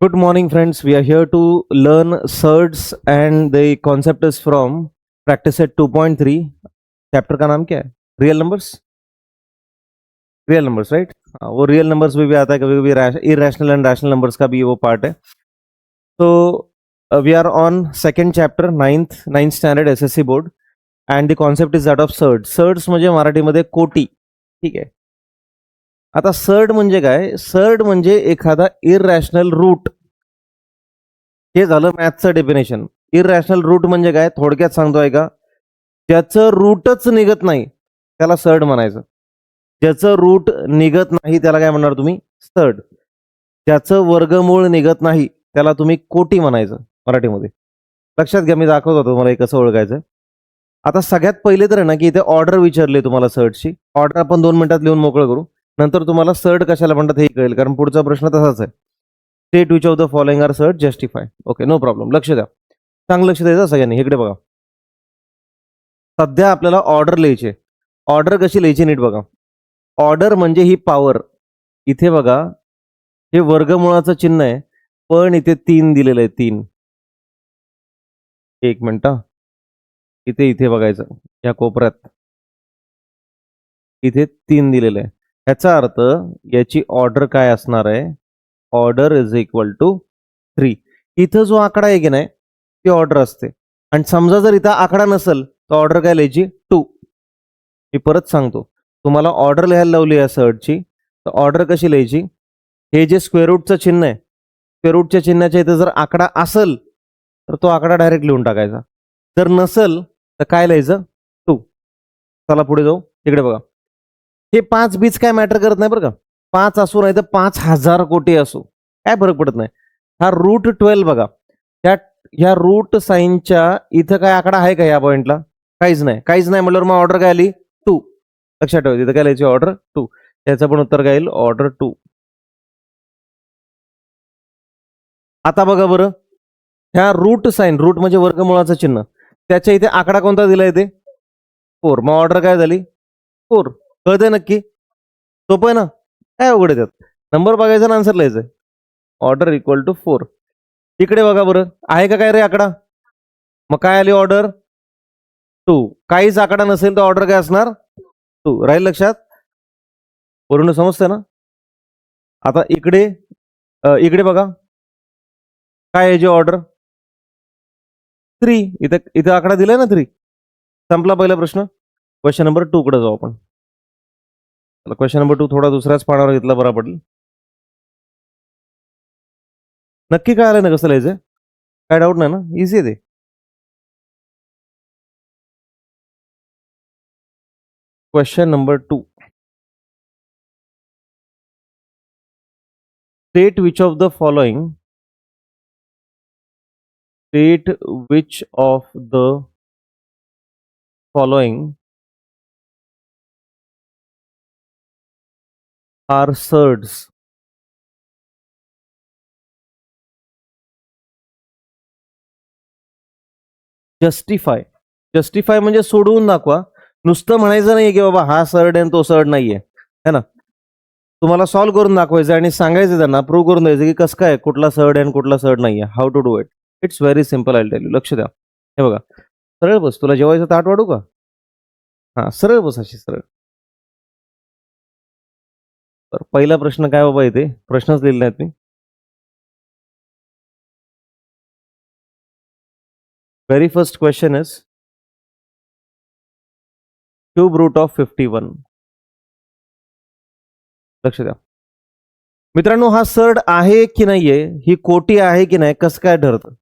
Good morning, friends. We are here to learn surds, and the concept is from practice set 2.3. Chapter का नाम क्या है? Real numbers. Real numbers, right? वो real numbers में भी आता है, कभी कभी इरेशनल एंड रैशनल नंबर्स का भी वो पार्ट है. तो we are on second chapter, ninth standard SSC board, and the concept is that of surd. Surds म्हणजे मराठीमध्ये कोटी. ठीक आहे. आता सर्ड म्हणजे काय? सर्ड म्हणजे एखादा इररॅशनल रूट. हे झालं मॅथचं डेफिनेशन. इररॅशनल रूट म्हणजे काय? थोडक्यात सांगतोय का, ज्याचं रूटच निघत नाही त्याला सर्ड म्हणायचं. ज्याचं रूट निघत नाही त्याला काय म्हणणार तुम्ही? सर्ड. ज्याचं वर्गमूळ निघत नाही त्याला तुम्ही कोटी म्हणायचं मराठीमध्ये. लक्षात घ्या, मी दाखवत होतो तुम्हाला हे कसं ओळखायचं. आता सगळ्यात पहिले तर आहे ना, की इथे ऑर्डर विचारली तुम्हाला सर्डची. ऑर्डर आपण 2 मिनिटात लिहून मोकळं करू. नंतर तुम्हाला सर्ड कशाला म्हणतात हे कळेल, कारण पुढचा प्रश्न तसाच आहे. State which of the following are surd, justify. Okay, no problem. लक्ष द्या, चांगलं लक्ष द्यायचं सगळ्यांनी. इकडे बघा, सध्या आपल्याला ऑर्डर लिहायचे. ऑर्डर कशी लिहायची नीट बघा. ऑर्डर म्हणजे ही पॉवर. इथे बघा, हे वर्गमुळाचं चिन्ह आहे, पण इथे 3 दिलेलं आहे. 3. एक मिनिट. इथे बघायचं, या कोपऱ्यात इथे 3 दिलेलं आहे. याचा अर्थ याची ऑर्डर काय असणार आहे? Order is equal to 3. इथं जो आकडा आहे की नाही ती ऑर्डर असते. आणि समजा जर इथं आकडा नसेल तर ऑर्डर काय लिहायची? 2. मी परत सांगतो, तुम्हाला ऑर्डर लिहायला लावली या सर्डची, तर ऑर्डर कशी लिहायची? हे जे स्क्वेअर रूटचं चिन्ह आहे, स्क्वेअर रूटच्या चिन्हाच्या इथं जर आकडा असेल तर तो आकडा डायरेक्ट लिहून टाकायचा. जर नसेल तर काय लिहायचं? 2. चला पुढे जाऊ. इकडे बघा, हे 5 बीच काय मॅटर करत नाही बरं का. 5 असो नाही तर 5,000 कोटी असो, काय फरक पडत नाही. हा रूट 12 बघा, ह्या रूट साईनच्या इथं काय आकडा आहे का या पॉइंटला? काहीच नाही. काहीच नाही म्हटल्यावर मग ऑर्डर काय आली? 2. लक्षात ठेवा, तिथं काय लिहायची? ऑर्डर 2. त्याचं पण उत्तर काय येईल? ऑर्डर 2. आता बघा बरं, ह्या रूट साईन, रूट म्हणजे वर्गमुळाचं चिन्ह, त्याच्या इथे आकडा कोणता दिलाय? ते 4. मग ऑर्डर काय झाली? 4. कळतंय नक्की? सोपं आहे ना, काय अवघड आहे त्यात? नंबर बघायचा आणि आन्सर लिहायचं. Order equal to 4. इकडे बघा बरं, आहे का काय रे आकडा? मग काय आली? ऑर्डर 2. काहीच आकडा नसेल तर ऑर्डर काय असणार? 2. राहील लक्षात? वरून समजतंय ना? आता इकडे बघा, काय आहे जे ऑर्डर? 3. इथं आकडा दिलाय ना 3. संपला पहिला प्रश्न. क्वेश्चन नंबर 2 कडे जाऊ आपण. क्वेश्चन नंबर 2 थोडा दुसऱ्याच पानावर घेतला बरा पडेल. नक्की काय आलं ना, कसं लिहायचं? काय डाऊट नाही ना? इझी आहे ते. Question number 2. State which of the following are surds. Justify. Justify म्हणजे सोडवून दाखवा. नुसतं म्हणायचं नाहीये की बाबा हा सर्ड आहे तो सर्ड नाहीये, है ना. तुम्हाला सॉल्व्ह करून दाखवायचं आणि सांगायचं त्यांना, प्रूव्ह करून द्यायचं की कसं काय कुठला सर्ड आहे आणि कुठला सर्ड नाहीये. How to do it. It's very simple. I tell you. लक्ष द्या. हे बघा, सरळ बस. तुला जेवायचं ताट वाढू का? हा, सरळ बस, अशी सरळ. तर पहिला प्रश्न काय बाबा, इथे प्रश्नच लिहिले नाहीत मी. Very first question is cube root of 51. लक्ष द्या मित्रांनो, हा सर्ड आहे की नाहीये, ही कोटी आहे की नाही, कसं काय ठरतं?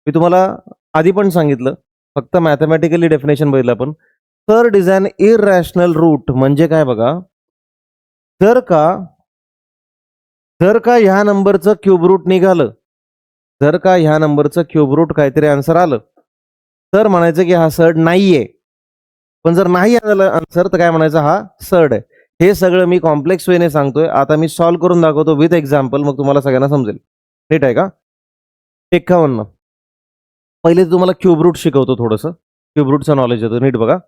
मी तुम्हाला आधी पण सांगितलं, फक्त मॅथमॅटिकली डेफिनेशन बघितलं आपण. Surd is an irrational route म्हणजे काय बघा, जर का ह्या नंबरचं क्यूब रूट निघालं, जर का ह्या नंबरचं क्यूब रूट काहीतरी आन्सर आलं तर म्हणायचं की हा सर्ड नाहीये. पण जर नाही आलं आन्सर तर काय म्हणायचं? हा सर्ड आहे. हे सगळं मी कॉम्प्लेक्स वेने सांगतोय. आता मी सॉल्व्ह करून दाखवतो विथ एक्झाम्पल, मग तुम्हाला सगळ्यांना समजेल. नीट आहे का? 51. पहिले तुम्हाला क्यूब रूट शिकवतो, थोडंसं क्यूब रूटचं नॉलेज येतं. नीट बघा,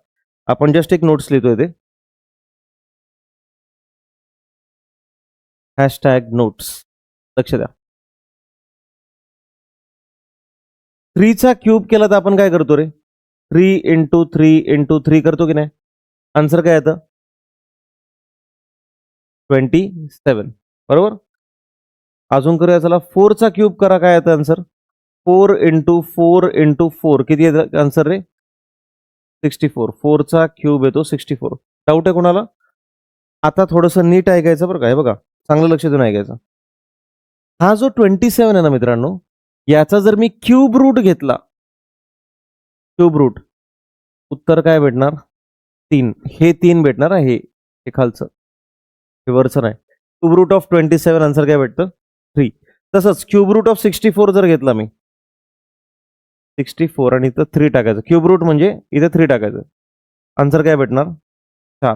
आपण जस्ट एक नोट्स लिहितोय ते. #नोट्स. लक्ष द्या. 3चा क्यूब केला तर आपण काय करतो रे? 3 इंटू 3 इंटू 3 करतो की नाही? आन्सर काय येतं? 27. बरोबर. अजून करूया चला. 4चा क्यूब करा, काय येतं आन्सर? 4 इंटू 4 इंटू 4 किती येतं आन्सर रे? 64. 4चा क्यूब येतो 64. डाऊट आहे कोणाला? आता थोडंसं नीट ऐकायचं बरं का. हे बघा, चांगलं लक्ष देऊन ऐकायचं. हा जो 27 आहे ना मित्रांनो, याचा जर मी क्यूब रूट घेतला, क्यूब रूट, उत्तर काय भेटणार? 3. हे 3 भेटणार आहे, हे खालचं, हे वरचं नाही. क्यूब रूट ऑफ 27 आन्सर काय भेटतं? 3. तसंच क्यूब रूट ऑफ 64 जर घेतला मी, 64 आणि इथं 3 टाकायचं. क्यूब रूट म्हणजे इथे 3 टाकायचं. आन्सर काय भेटणार? 4.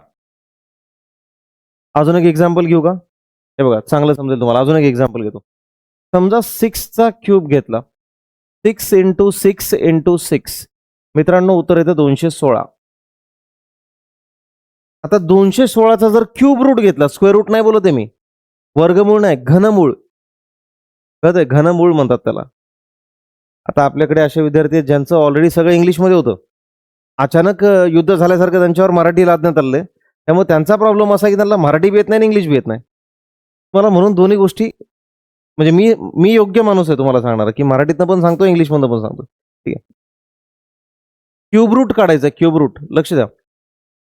अजून एक एक्झाम्पल घेऊ का? हे बघा, चांगलं समजेल तुम्हाला. अजून एक एक्झाम्पल घेतो. समजा 6चा क्यूब घेतला, 6 इंटू 6 इंटू 6, मित्रांनो उत्तर येतं 216. आता 216चा जर क्यूब रूट घेतला, स्क्वेअर रूट नाही बोलत आहे मी, वर्गमूळ नाही, घनमूळ. कळतंय? घनमूळ म्हणतात त्याला. आता आपल्याकडे असे विद्यार्थी आहेत ज्यांचं ऑलरेडी सगळं इंग्लिशमध्ये होतं, अचानक युद्ध झाल्यासारखं त्यांच्यावर मराठी लादण्यात आलंय. त्यामुळे त्यांचा प्रॉब्लेम असा की त्यांना मराठी बी येत नाही आणि इंग्लिश बी येत नाही. मला म्हणून दोन्ही गोष्टी, म्हणजे मी मी योग्य माणूस आहे तुम्हाला सांगणार की मराठीतनं पण सांगतो, इंग्लिशमधनं पण सांगतो. ठीक आहे. क्यूब रूट काढायचं. क्यूब रूट, लक्ष द्या.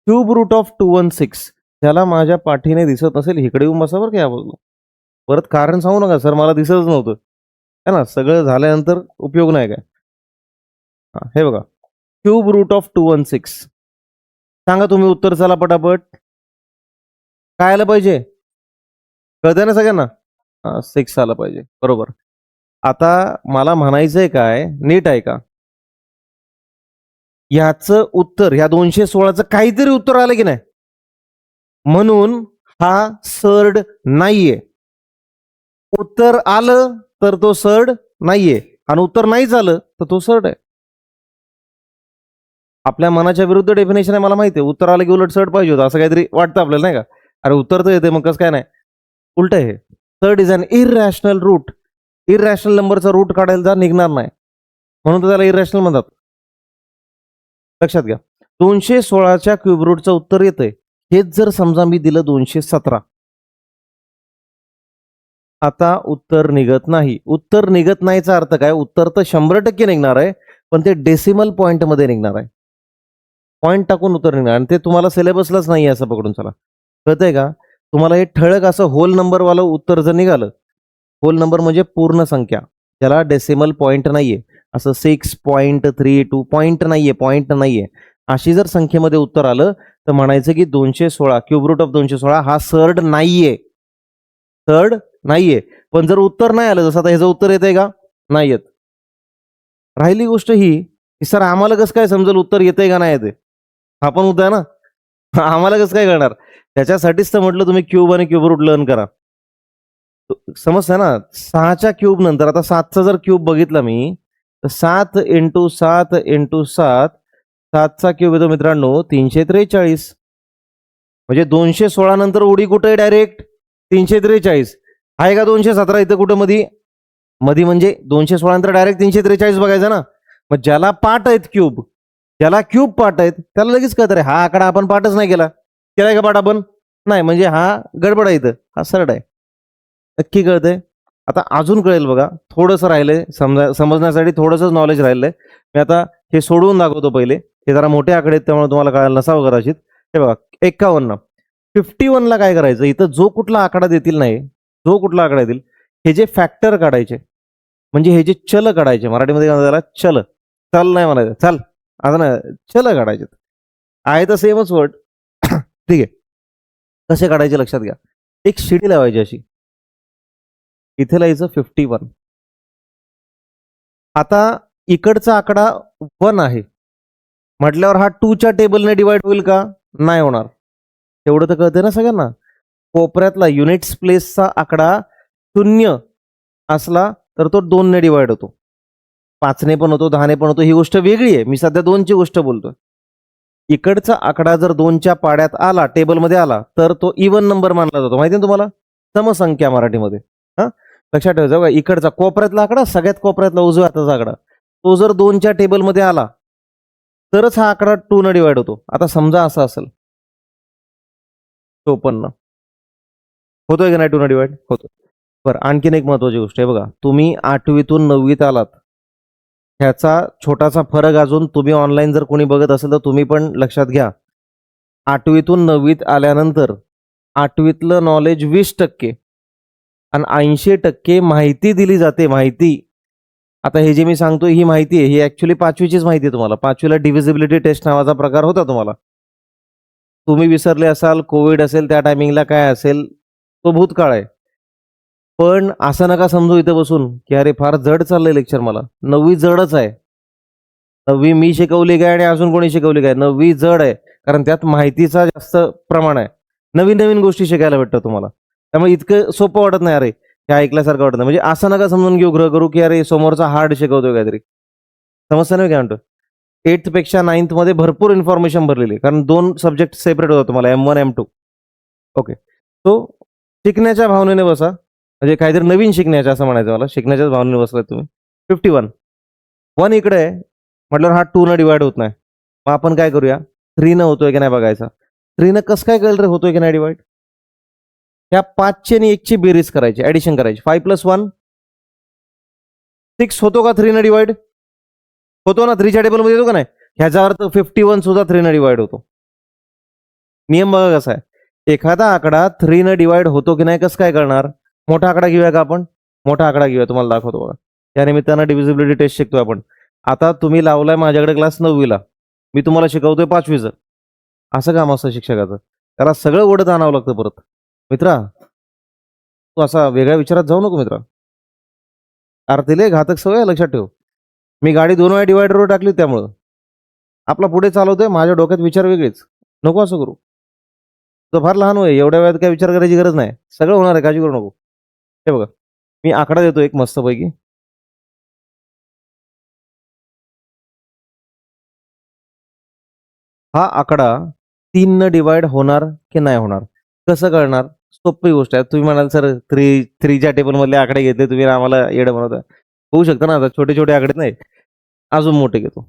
क्यूब रूट ऑफ 216, त्याला माझ्या पाठीने दिसत नसेल, इकडे येऊन बसा बरं का या बाजूला. परत कारण सांगू नका सर मला दिसतच नव्हतं, है ना. सगळं झाल्यानंतर उपयोग नाही काय. हा, हे बघा, क्यूब रूट ऑफ 216. सांगा तुम्ही उत्तर, चला पटापट. काय आलं पाहिजे? कळतंय ना सगळ्यांना? 6 आलं पाहिजे. बरोबर. आता मला म्हणायचंय काय, नीट ऐका. ह्याचं उत्तर, ह्या 216चं काहीतरी उत्तर आलं की नाही, म्हणून हा सर्ड नाहीये. उत्तर आलं तर तो सर्ड नाहीये, आणि उत्तर नाहीच आलं तर तो सर्ड आहे. आपल्या मनाच्या विरुद्ध डेफिनेशन आहे, मला माहिती आहे. उत्तर आलं की उलट सर्ड पाहिजे होतं, असं काहीतरी वाटतं आपल्याला, नाही का? अरे उत्तर तर येते, मग कसं काय नाही? उलट आहे हे. Surd is an irrational root. Irrational नंबरचा रूट काढायला जा, निघणार नाही, म्हणून तर त्याला इररॅशनल म्हणतात. लक्षात घ्या. 216च्या क्यूब रूटचं उत्तर येतंय. हेच जर समजा मी दिलं 217, आता उत्तर निघत नाही. उत्तर निघत नाहीचा अर्थ काय? उत्तर तर 100% निघणार आहे, पण ते डेसिमल पॉइंट मध्ये निघणार आहे. पॉइंट टाकून उत्तर निघणार, आणि ते तुम्हाला सिलेबसलाच नाही असं पकडून चला. कळतंय का? तुम्हाला हे ठळक असं होल नंबरवालं उत्तर जर निघालं, होल नंबर म्हणजे पूर्ण संख्या, त्याला डेसिमल पॉइंट नाहीये, असं 6.32 पॉइंट नाहीये, पॉइंट नाहीये, अशी जर संख्येमध्ये उत्तर आलं तर म्हणायचं की 216, क्यूब रूट ऑफ 216 हा सर्ड नाहीये. सर्ड नाहीये. पण जर उत्तर नाही आलं, जसं आता ह्याचं उत्तर येतंय का? नाही येत. राहिली गोष्ट ही की सर आम्हाला कसं काय समजेल उत्तर येतंय का नाही येते? हा पण मुद्दा आहे ना. आम्हाला कसं काय कळणार? त्याच्यासाठीच तर म्हटलं तुम्ही क्यूब आणि क्यूब रूट लर्न करा. समजतंय ना? 6च्या क्यूब नंतर आता 7चा जर क्यूब बघितला मी, तर 7 इंटू 7 इंटू 7, 7चा क्यूब येतो मित्रांनो 343. म्हणजे 216 नंतर उडी कुठे आहे? डायरेक्ट 343 आहे का? 217 इथं कुठं मध्ये मध्ये, म्हणजे 216 नंतर डायरेक्ट 343 बघायचा ना. मग ज्याला पाठ आहेत क्यूब, ज्याला क्यूब पाठ आहेत, त्याला लगेच कळतं रे हा आकडा आपण पाठच नाही केला. केलाय का पाठ आपण? नाही, म्हणजे हा गडबड आहे, इथं हा सरळ आहे. नक्की कळतंय? आता अजून कळेल बघा. थोडंसं राहिलंय समजण्यासाठी, थोडंसं नॉलेज राहिलंय. मी आता हे सोडवून दाखवतो पहिले. हे जरा मोठे आकडे आहेत त्यामुळे तुम्हाला कळायला नसावं कदाचित. हे बघा 51. 51 ला काय करायचं? इथं जो कुठला आकडा देतील नाही, जो कुठला आकडा देतील, हे जे फॅक्टर काढायचे, म्हणजे हे जे चल काढायचे, मराठीमध्ये काय म्हणतात त्याला? चल. चल नाही म्हणायचं, चल आता नाही, चल काढायचे. आहे तर सेमच वर्ड. ठीक आहे. कसे काढायचे लक्षात घ्या. एक शिडी लावायची अशी, इथे लिहायचं 51. आता इकडचा आकडा 1 आहे म्हटल्यावर हा 2च्या टेबलने डिवाइड होईल का? नाही होणार. तेवढं तर कळतंय ना सगळ्यांना. कोपऱ्यातला युनिट्स प्लेसचा आकडा 0 असला तर तो 2 ने डिवाइड होतो, 5 ने पण होतो, 10 ने पण होतो. ही गोष्ट वेगळी आहे, मी सध्या 2ची गोष्ट बोलतोय. इकडचा आकडा जर 2च्या पाड्यात आला, टेबलमध्ये आला, तर तो इवन नंबर मानला जातो. माहिती ना तुम्हाला? समसंख्या मराठीमध्ये. हा, लक्षात ठेवायचं बघा. इकडचा कोपऱ्यातला आकडा, सगळ्यात कोपऱ्यातला उजव्या हाताचा आकडा, तो जर 2च्या टेबलमध्ये आला तरच हा आकडा 2 न डिवाइड होतो. आता समजा असं असेल 54 होतोय की नाही 2 न डिवाइड होतो. बरं, आणखीन एक महत्वाची गोष्ट आहे बघा, तुम्ही 8वीतून 9वीत आलात, ह्याचा छोटासा फरक अजून तुम्ही ऑनलाईन जर कोणी बघत असेल तर तुम्ही पण लक्षात घ्या. 8वीतून 9वीत आल्यानंतर 8वीतलं नॉलेज 20% आणि 80% माहिती दिली जाते. माहिती, आता हे जे मी सांगतोय ही माहिती आहे, ही ऍक्च्युली 5वीचीच माहिती आहे तुम्हाला. 5वीला डिव्हिजिबिलिटी टेस्ट नावाचा प्रकार होता तुम्हाला. तुम्ही विसरले असाल, कोविड असेल, त्या टायमिंगला काय असेल, तो भूतकाळ आहे. पण असं नका समजू इथं बसून की अरे फार जड चाललंय लेक्चर मला. 9वी जडच आहे. 9वी मी शिकवली काय आणि अजून कोणी शिकवली काय? 9वी जड आहे, कारण त्यात माहितीचा जास्त प्रमाण आहे. नवीन नवीन गोष्टी शिकायला भेटतात तुम्हाला. त्यामुळे इतकं सोपं वाटत नाही अरे, हे ऐकल्यासारखं वाटत नाही. म्हणजे असं नका समजून घेऊ ग्रह करू की अरे समोरचा हार्ड शिकवतोय काहीतरी. समजतं नाही काय म्हणतो. 8th पेक्षा 9th मध्ये भरपूर इन्फॉर्मेशन भरलेली आहे, कारण 2 सब्जेक्ट सेपरेट होतात तुम्हाला, M1 M2. ओके, सो शिकण्याच्या भावनेने बसा, म्हणजे काहीतरी नवीन शिकण्याच्या, असं म्हणायचं मला. शिकण्याच्याच भावनेने बसलाय तुम्ही. 51 1 इकडे आहे म्हटल्यावर हा 2 न डिवाइड होत नाही. मग आपण काय करूया, 3 न होतोय की नाही बघायचा. 3 न कसं काय कळलं रे होतोय की नाही डिवाइड? त्या 5ची आणि 1ची बेरीज करायची, ऍडिशन करायची. 5 + 1 6 होतो का 3 न डिवाइड? होतो ना, 3च्या टेबलमध्ये येतो का नाही? ह्याचा अर्थ 51 सुद्धा 3 न डिवाइड होतो. नियम बघा कसा आहे, एखादा आकडा 3 न डिवाइड होतो की नाही कसं काय करणार? मोठा आकडा घेऊया का आपण? मोठा आकडा घेऊया, तुम्हाला दाखवतो बघा. त्या निमित्तानं डिव्हिजिबिलिटी टेस्ट शिकतोय आपण. आता तुम्ही लावलाय माझ्याकडे क्लास 9वीला, मी तुम्हाला शिकवतोय 5वीचं. असं काम असतं शिक्षकाचं, त्याला सगळं ओढत आणावं लागतं परत. मित्रा, तू असा वेगळ्या विचारात जाऊ नको मित्रा. आरतीले घातक सवय आहे, लक्षात ठेव. मी गाडी 2 वेळा डिवायडरवर टाकली त्यामुळं. आपला पुढे चालवतोय, माझ्या डोक्यात विचार वेगळेच. नको असं करू. तो फार लहान वय, एवढ्या वेळात काय विचार करायची गरज नाही. सगळं होणार आहे, काळजी करू नको. हे बघा, मी आकडा देतो एक मस्तपैकी. हा आकडा 3 न डिवाइड होणार की नाही होणार? कसं कळणार? सोपी गोष्ट आहे. तुम्ही म्हणाल सर 3च्या टेबल मधले आकडे घेतले तुम्ही आम्हाला येडं बनवता. होऊ शकतं ना, आता छोटे छोटे आकडे नाही, अजून मोठे घेतो.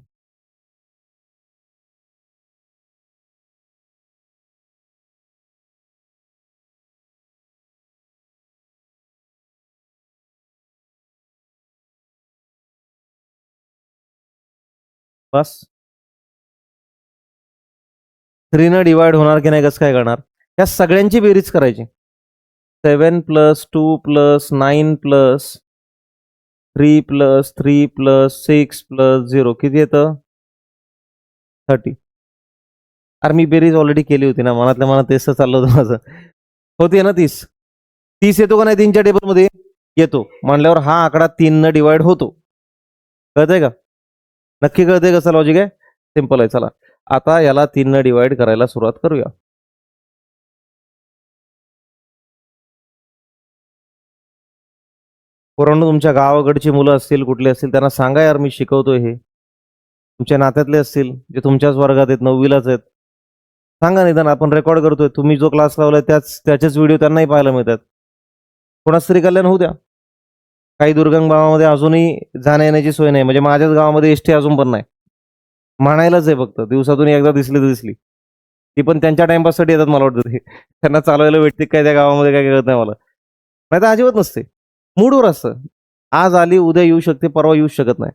बस 3 न डिवाइड होणार की नाही कसं काय करणार? या सगळ्यांची बेरीज करायची. 7 + 2 + 9 + 3 + 3 + 6 + 0 किती येतं? 30. अरे मी बेरीज ऑलरेडी केली होती ना, मनातल्या मनात तेच तर चाललं होतं माझं. होती ना 30. 30 येतो का नाही 3च्या टेबलमध्ये? येतो. म्हणल्यावर हा आकडा 3 न डिवाइड होतो. कळतंय का? नक्की कळतंय कसं लॉजिक आहे? सिंपल आहे. चला आता याला 3 न डिवाइड करायला सुरुवात करूया. पोरांनो, तुमच्या गावाकडची मुलं असतील, कुठले असतील, त्यांना सांगा यार मी शिकवतोय हे. तुमच्या नात्यातले असतील, जे तुमच्याच वर्गात आहेत, 9वीलाच आहेत. सांगा निदान, आपण रेकॉर्ड करतोय. तुम्ही जो क्लास लावलाय त्याचेच व्हिडिओ त्यांनाही पाहायला मिळतात. कोणाच तरी कल्याण होऊ द्या. काही दुर्गम गावामध्ये अजूनही जाण्या येण्याची सोय नाही, म्हणजे माझ्याच गावामध्ये एसटी अजून पण नाही. म्हणायलाच आहे फक्त, दिवसातून एकदा दिसली तर दिसली. ती पण त्यांच्या टाइमपाससाठी येतात मला वाटतं ते. त्यांना चालवायला भेटते काय त्या गावामध्ये, काय कळत नाही मला. नाही तर अजिबात नसते. मूडवर असतं. आज आली, उद्या येऊ शकते, परवा येऊ शकत नाही.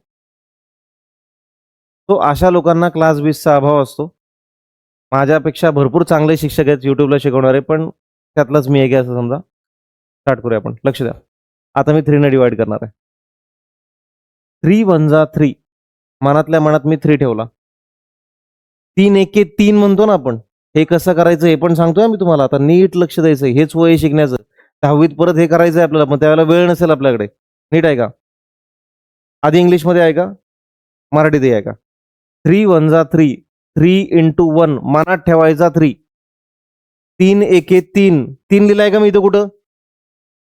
तो अशा लोकांना क्लास बीसचा अभाव असतो. माझ्यापेक्षा भरपूर चांगले शिक्षक आहेत युट्यूबला शिकवणारे, पण त्यातलाच मी एक आहे असं समजा. स्टार्ट करूया आपण. लक्ष द्या. आता मी 3 ने डिवाइड करणार आहे. 3 × 1 = 3. मनातल्या मनात मी 3 ठेवला. 3 एके 3 म्हणतो ना आपण. हे कसं करायचं हे पण सांगतोय मी तुम्हाला. आता नीट लक्ष द्यायचं. हेच वय शिकण्याचं. 10वीत परत हे करायचं आहे आपल्याला, पण त्यावेळेला वेळ नसेल आपल्याकडे. नीट ऐका. आधी इंग्लिशमध्ये ऐका, मराठीतही ऐका. 3 × 1 = 3. 3 × 1 मनात ठेवायचा 3. 3 एके 3. 3 लिहिलाय का मी इथं कुठं?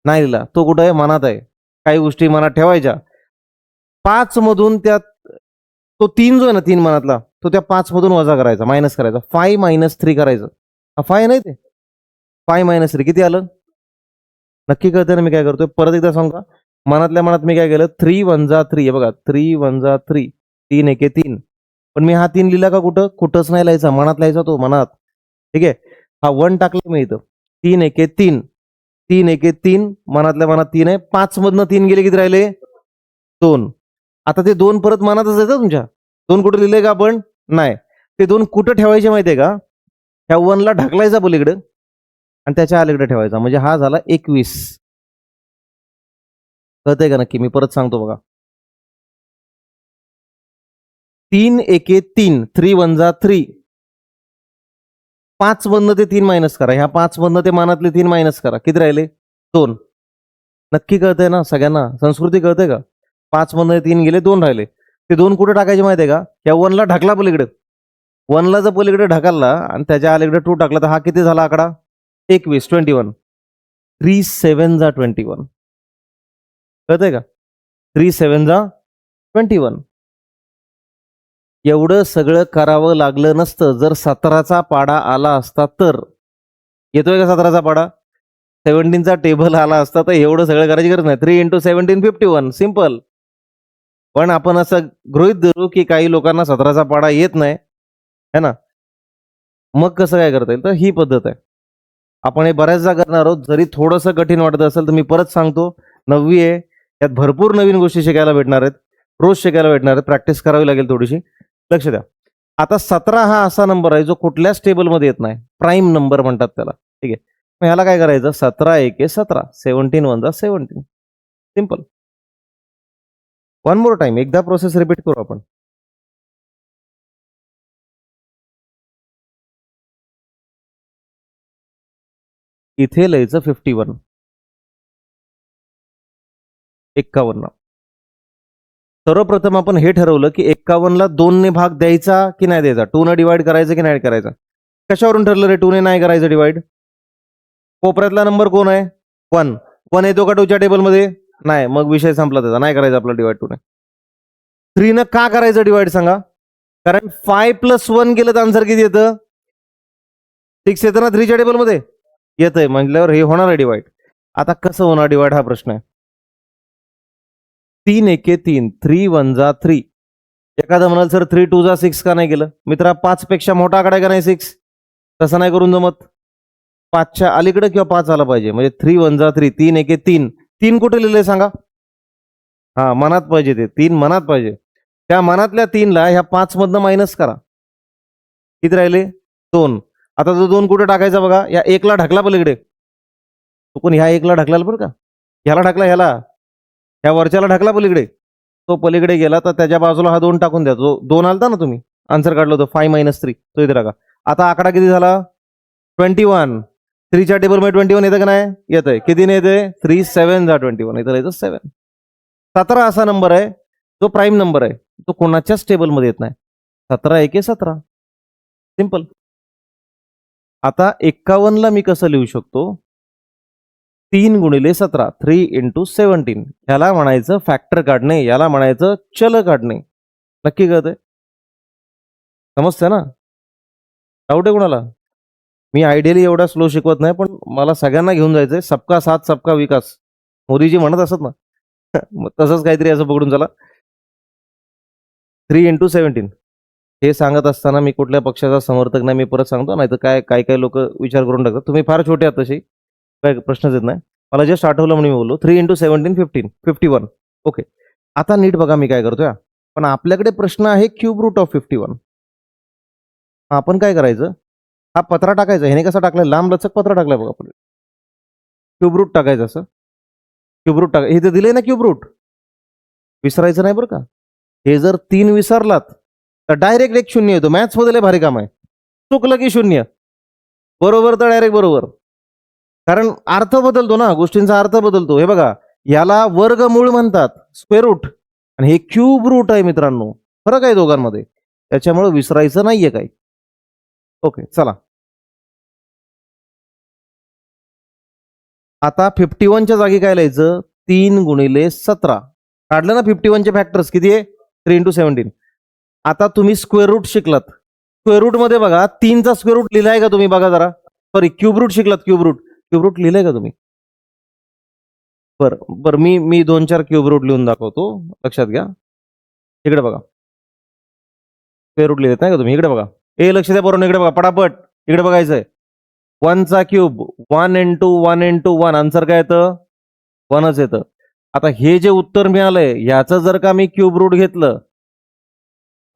नाही लिहिला. तो कुठं आहे? मनात आहे. काही गोष्टी मनात ठेवायच्या. 5 मधून त्यात तो 3 जो आहे ना, 3 मनातला, तो त्या 5 मधून वजा करायचा, मायनस करायचा. 5 - 3 करायचं. हा 5 नाही ते. 5 - 3 किती आलं? नक्की कळतंय ना मी काय करतोय? परत एकदा सांगू का? मनातल्या मनात मी काय केलं, 3 1 जा 3 हे बघा, 3 1 जा 3, 3 एके 3. पण मी हा 3 लिहिला का कुठं? कुठंच नाही लिहायचा, मनात लिहायचा तो, मनात. ठीक आहे, हा 1 टाकला मी इथं, 3 एके 3, 3 एके 3, मनातल्या मनात 3 आहे. 5 मधनं 3 गेले, किती राहिले? 2. आता ते 2 परत मनातच आहेत तुमच्या. 2 कुठे लिहिले का आपण? नाही. ते 2 कुठं ठेवायचे माहितीये का? ह्या 1 ला ढकलायचा पलीकडे आणि त्याच्या अलीकडे ठेवायचा, म्हणजे हा झाला 21. कळतंय का नक्की? मी परत सांगतो बघा. 3 एके 3, 3 1 जा 3. 5 मधनं ते 3 मायनस करा, ह्या 5 मधनं ते मनातले 3 मायनस करा, किती राहिले? 2. नक्की कळतंय ना सगळ्यांना? संस्कृती कळते का? 5 मधनं 3 गेले, 2 राहिले. ते 2 कुठे टाकायचे माहितीये का? या 1 ला ढकला पलीकडे. 1 ला जर पलीकडे ढकलला आणि त्याच्या अलीकडे 2 टाकला, तर हा किती झाला आकडा? 21, 21. 3 7 जा 21. कळतंय का? 3 7 जा 21. एवढं सगळं करावं लागलं नसतं जर 17चा पाडा आला असता तर. येतोय का 17चा पाडा? 17चा टेबल आला असता तर एवढं सगळं करायची गरज नाही. 3 × 17 51, सिंपल. पण आपण असं गृहीत धरू की काही लोकांना 17चा पाडा येत नाही, है ना? मग कसं काय करता येईल? तर ही पद्धत आहे. आपण हे बऱ्याचदा करणार आहोत. जरी थोडंसं कठीण वाटत असेल तर मी परत सांगतो, 9वी आहे, त्यात भरपूर नवीन गोष्टी शिकायला भेटणार आहेत, रोज शिकायला भेटणार आहेत, प्रॅक्टिस करावी लागेल थोडीशी. लक्ष द्या. आता 17 हा असा नंबर आहे जो कुठल्याच टेबलमध्ये येत नाही, प्राईम नंबर म्हणतात त्याला. ठीक आहे, मग ह्याला काय करायचं? 17 एके 17, 17 1 जा 17, सिंपल. वन मोर टाइम, एकदा प्रोसेस रिपीट करू आपण. इथे लिहायचं 51, 51. सर्वप्रथम आपण हे ठरवलं की 51 ला 2 ने भाग द्यायचा की नाही द्यायचा, 2 ने डिवाइड करायचं की नाही करायचं. कशावरून ठरलं रे 2 ने नाही करायचं डिवाइड? कोपऱ्यातला नंबर कोण आहे? 1. 1 येतो का 2च्या टेबलमध्ये? नाही, मग विषय संपला त्याचा, नाही करायचा आपला डिवाइड 2 ने. 3 न का करायचं डिवाइड सांगा? कारण 5 + 1 गेलं तर आन्सर किती येतं? 6 येतं ना 3च्या टेबलमध्ये? येतंय, म्हटल्यावर हे होणार आहे डिवाइड. आता कसं होणार डिवाइड हा प्रश्न आहे. 3 एके 3, 3 1 जा 3. एखादा म्हणाल सर 3 2 जा 6 का नाही केलं? मित्रा 5 पेक्षा मोठा आकडा आहे का नाही 6? तसं नाही करून जमत. 5च्या अलीकडे किंवा 5 आला पाहिजे, म्हणजे 3 1 जा 3, 3 एके 3. 3 कुठे लिहिलंय सांगा? हा, मनात पाहिजे, ते 3 मनात पाहिजे. त्या मनातल्या 3 ला ह्या 5 मधनं मायनस करा, किती राहिले? 2. आता तो 2 कुठे टाकायचा बघा, या 1 ला ढकला पलीकडे. चुकून ह्या 1 ला ढकलाल बरं का, ह्याला ढकला, ह्याला, ह्या वरच्याला ढकला पलीकडे. तो पलीकडे गेला तर त्याच्या बाजूला हा 2 टाकून द्या, जो 2 आलता ना तुम्ही आन्सर काढलं होतं 5 - 3, तो इथे टाका. आता आकडा किती झाला? 21. 3च्या टेबलमध्ये 21 येतं का नाही? येतंय. किती नाही येते? 3 7 जा 21, इथं लिहायचं 7. 17 असा नंबर आहे जो प्राईम नंबर आहे, तो कोणाच्याच टेबलमध्ये येत नाही. 17 एके 17, सिंपल. आता 51 ला मी कसं लिहू शकतो? 3 × 17, 3 × 17. याला म्हणायचं फॅक्टर काढणे, याला म्हणायचं चल काढणे. नक्की कळतंय? समजतंय ना? डाऊट आहे कोणाला? मी आयडियली एवढा स्लो शिकवत नाही, पण मला सगळ्यांना घेऊन जायचंय. सबका साथ सबका विकास, मोदीजी म्हणत असत ना. मग तसंच काहीतरी असं पकडून चला. 3 × 17 हे सांगत असताना मी कुठल्या पक्षाचा समर्थक नाही, मी परत सांगतो, नाही तर काय काही काही लोक विचार करून टाकतात. तुम्ही फार छोटे आहात, तशी काय प्रश्नच येत नाही. मला जस्ट आठवलं म्हणून मी बोललो. 3 × 17 15, 51. ओके, आता नीट बघा मी काय करतोय. पण आपल्याकडे प्रश्न आहे क्यूब रूट ऑफ 51. आपण काय करायचं? हा पत्रा टाकायचा, ह्याने कसा टाकलाय? लांब लचक पत्रा टाकलाय बघा आपण. क्यूब रूट टाकायचं असं, क्यूब रूट टाका. हे तर दिलंय ना क्यूब रूट, विसरायचं नाही बरं का. हे जर 3 विसरलात तर डायरेक्ट 1 0 येतो. मॅथ्स मध्ये भारी काम आहे. चुकलं की 0, बरोबर तर डायरेक्ट बरोबर. कारण अर्थ बदलतो ना, गोष्टींचा अर्थ बदलतो. हे बघा, याला वर्गमूळ म्हणतात, स्क्वेअर रूट, आणि हे क्यूब रूट आहे मित्रांनो. फरक आहे दोघांमध्ये, त्याच्यामुळे विसरायचं नाहीये काही. ओके, चला. आता 51च्या जागी काय लिहायचं? 3 × 17. काढलं ना 51चे फॅक्टर्स, किती आहे? 3 × 17. आता तुम्ही स्क्वेअर रूट शिकलात. स्क्वेअर रूट मध्ये बघा, 3चा स्क्वेअर रूट लिहिलाय का तुम्ही? बघा जरा. सॉरी, क्यूब रूट शिकलात, क्यूब रूट. क्यूब रूट लिहिलंय का तुम्ही? बरं बरं, मी 2-4 क्यूब रूट लिहून दाखवतो, लक्षात घ्या. इकडे बघा, स्क्वेअर रूट लिहित नाही का तुम्ही? इकडे बघा, लक्ष द्या बरोबर, इकडे बघा पटापट, इकडे बघायचंय. 1चा क्यूब 1 इंटू 1 इंटू 1, आन्सर काय येतं? 1च येतं. आता हे जे उत्तर मिळालंय ह्याचं जर का मी क्यूब रूट घेतलं,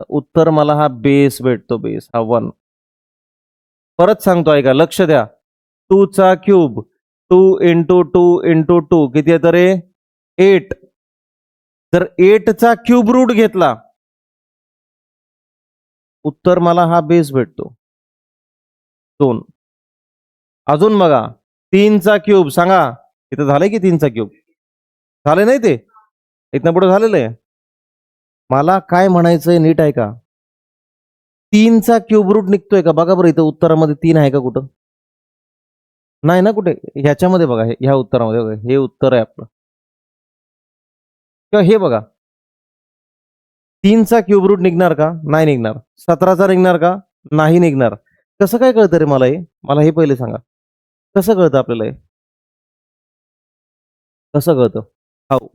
उत्तर मला हा बेस भेटतो, बेस हा 1. परत सांगतो ऐका, लक्ष द्या. 2चा क्यूब 2 इंटू 2 इंटू 2 किती येतं रे? 8. जर 8चा क्यूब रूट घेतला, उत्तर मला हा बेस भेटतो 2. अजून बघा, 3चा क्यूब सांगा, इथं झालंय की 3चा क्यूब? झाले नाही ते? इथनं पुढे झालेलं आहे. मला काय म्हणायचंय नीट आहे का? 3चा क्यूब रूट निघतोय का? बघा बरं, इथं उत्तरामध्ये 3 आहे का कुठं? नाही ना कुठे. ह्याच्यामध्ये बघा, ह्या उत्तरामध्ये बघा, हे उत्तर आहे आपलं. किंवा हे बघा, 3चा क्यूब रूट निघणार का? नाही निघणार. 17चा निघणार का? नाही निघणार. कसं काय कळतं रे मला हे? मला हे पहिले सांगा. कसं कळतं आपल्याला हे? कसं कळतं? हो.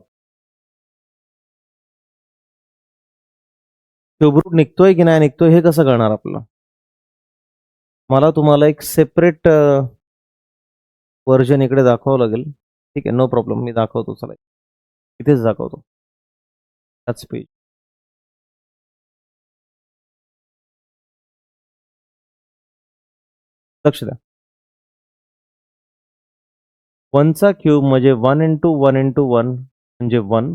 क्यूब रूट निघतोय की नाही निघतोय हे कसं कळणार आपल्याला? मला तुम्हाला एक सेपरेट व्हर्जन इकडे दाखवावं लागेल. ठीक आहे, नो प्रॉब्लेम, मी दाखवतो. चला, इथेच दाखवतो. त्याच पेज. लक्ष द्या. 1चा क्यूब म्हणजे 1 इंटू 1 इंटू 1 म्हणजे 1.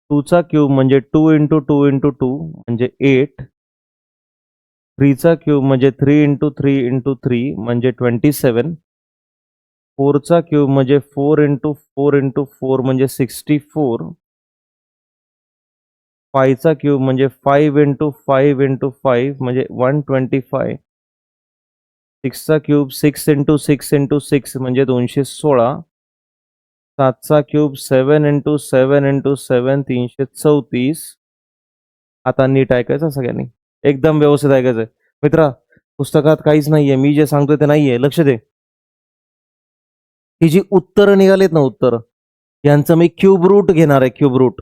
2चा क्यूब म्हणजे 2 इंटू 2 इंटू 2 म्हणजे 8. 3चा क्यूब म्हणजे 3 इंटू 3 इंटू 3 म्हणजे 27. 4चा क्यूब म्हणजे 4 इंटू 4 इंटू 4 म्हणजे 64. 5चा क्यूब म्हणजे 5 इंटू 5 इंटू 5 म्हणजे 125. 6चा क्यूब 6 इंटू 6 इंटू 6 म्हणजे 216. 7चा क्यूब 7 इंटू 7 इंटू 7 334. आता नीट ऐकायचं सगळ्यांनी, एकदम व्यवस्थित ऐकायचंय. मित्रा, पुस्तकात काहीच नाहीये, मी जे सांगतोय ते नाहीये, लक्ष दे. ही जी उत्तरं निघालीत ना, उत्तर, यांचं मी क्यूब रूट घेणार आहे. क्यूब रूट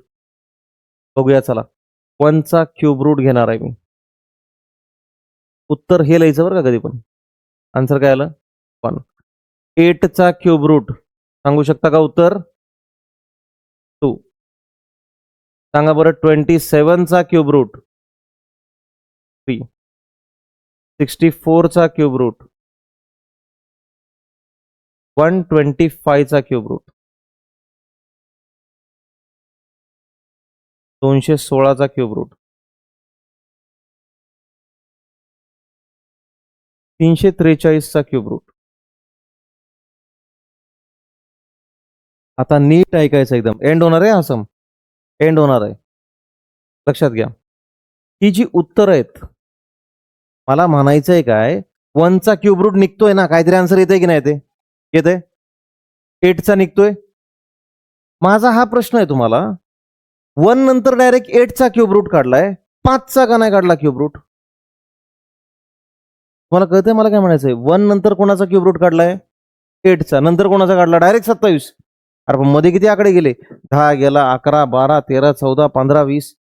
बघूया, चला. 1चा क्यूब रूट घेणार आहे मी. उत्तर हे लिहायचं बरं का कधी पण. आन्सर काय आलं? 1. 8चा क्यूब रूट सांगू शकता का उत्तर? 2. सांगा बरं 27चा क्यूब रूट? 3. 64चा क्यूब रूट? 125चा क्यूब रूट? 216चा क्यूब रूट? 343चा क्यूब रूट? आता नीट ऐकायचं, एकदम एंड होणार आहे, असं एंड होणार आहे, लक्षात घ्या. ही जी उत्तर आहेत, मला म्हणायचंय काय, 1चा क्यूब रूट निघतोय ना, काहीतरी आन्सर येते की नाही? ते येते. 8चा निघतोय. माझा हा प्रश्न आहे तुम्हाला, 1 नंतर डायरेक्ट 8चा क्यूब रूट काढलाय, 5चा का नाही काढला क्यूब रूट? तुम्हाला कळतंय मला काय म्हणायचंय? 1 नंतर कोणाचा क्यूब रूट काढलाय? 8चा. नंतर कोणाचा काढला? डायरेक्ट 27. अरे पण मध्ये किती आकडे गेले? 10 गेला, 11, 12, 13, 14, 15, 20.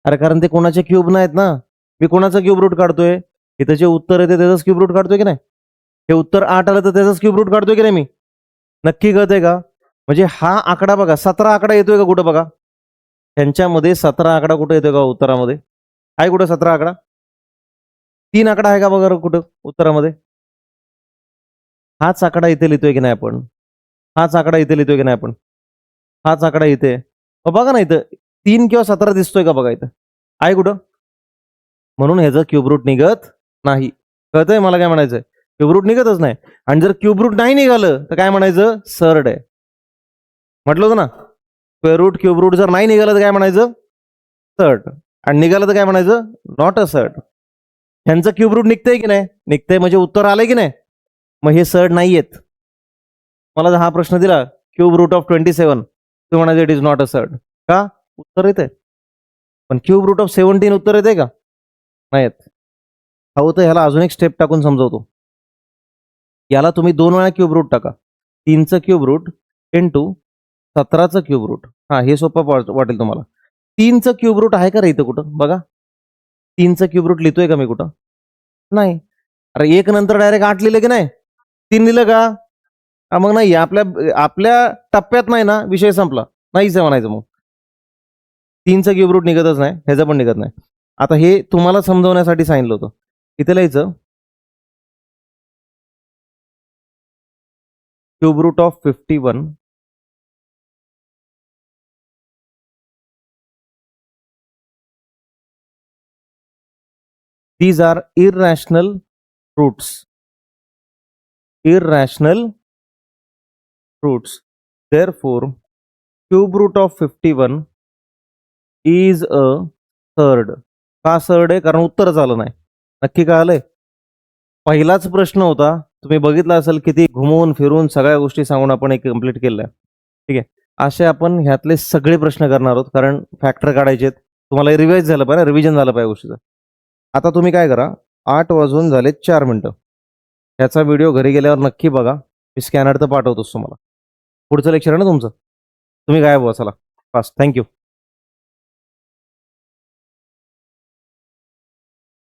अरे कारण ते कोणाचे क्यूब नाहीत ना. मी कोणाचा क्यूब रूट काढतोय? इथं जे उत्तर येते त्याचाच क्यूब रूट काढतोय की नाही? हे उत्तर 8 आलं तर त्याचाच क्यूब रूट काढतोय की नाही मी? नक्की कळतंय का? म्हणजे हा आकडा बघा, 17 आकडा येतोय का कुठं बघा? त्यांच्यामध्ये 17 आकडा कुठं येतोय का उत्तरामध्ये? आहे कुठं 17 आकडा? 3 आकडा आहे का बघा कुठं उत्तरामध्ये? हाच आकडा इथे लिहितोय की नाही आपण? हाच आकडा इथे लिहितोय की नाही आपण? हाच आकडा इथे. बघा ना, इथं 3 किंवा 17 दिसतोय का बघा इथं? आहे कुठं? म्हणून ह्याचं क्यूब रूट निघत नाही. कळतंय मला काय म्हणायचंय? क्यूब रूट निघतच नाही. आणि जर क्यूब रूट नाही निघालं तर काय म्हणायचं? सर्ड आहे. म्हटलं होतं ना, स्क्वेअर रूट क्यूब रूट जर नाही निघालं तर काय म्हणायचं? सर्ड. आणि निघालं तर काय म्हणायचं? Not a surd. ह्यांचं क्यूब रूट निघतंय की नाही? निघतंय म्हणजे उत्तर आलंय की नाही? मग हे सर्ड नाहीयेत. मला जर हा प्रश्न दिला, क्यूब रूट ऑफ 27, तुम्ही म्हणायचं it is not a surd. का? उत्तर येते. पण क्यूब रूट ऑफ 17 उत्तर येते का? नाही येत. हवं तर ह्याला अजून एक स्टेप टाकून समजवतो. याला तुम्ही 2 वेळा क्यूब रूट टाका. 3चं क्यूब रूट इंटू 17चं क्यूब रूट. हा, हे सोपं वाटेल तुम्हाला. 3चं क्यूब रूट आहे का रे इथं कुठं? बघा, 3चं क्यूब रूट लिहितोय का मी कुठं? नाही. अरे 1 नंतर डायरेक्ट 8 लिहिलं की नाही? 3 लिहिलं का? मग नाही, आपल्या आपल्या टप्प्यात नाही ना, विषय संपला. नाहीच आहे म्हणायचं मग. 3चं क्यूब रूट निघतच नाही, ह्याचं पण निघत नाही. आता हे तुम्हाला समजवण्यासाठी सांगितलं होतं. इथे लिहायचं cube root of 51 these are irrational roots. Irrational roots. Therefore, cube root of 51 is a third. का third आहे? कारण उत्तरच आलं नाही. नक्की काय आलंय? पहिलाच प्रश्न होता, तुम्ही बघितला असेल किती घुमवून फिरून सगळ्या गोष्टी सांगून आपण एक कंप्लीट केलं आहे. ठीक आहे, असे आपण ह्यातले सगळे प्रश्न करणार आहोत, कारण फॅक्टर काढायचे. तुम्हाला रिवाइज झालं पाहिजे, रिव्हिजन झालं पाहिजे गोष्टीचं. आता तुम्ही काय करा, 8 वाजून झाले 4 मिनिटं. ह्याचा व्हिडिओ घरी गेल्यावर नक्की बघा. मी स्कॅनर तर पाठवतोच तुम्हाला. पुढचं लेक्चर आहे ना तुमचं, तुम्ही गायब व्हा. चला फास्ट. थँक्यू.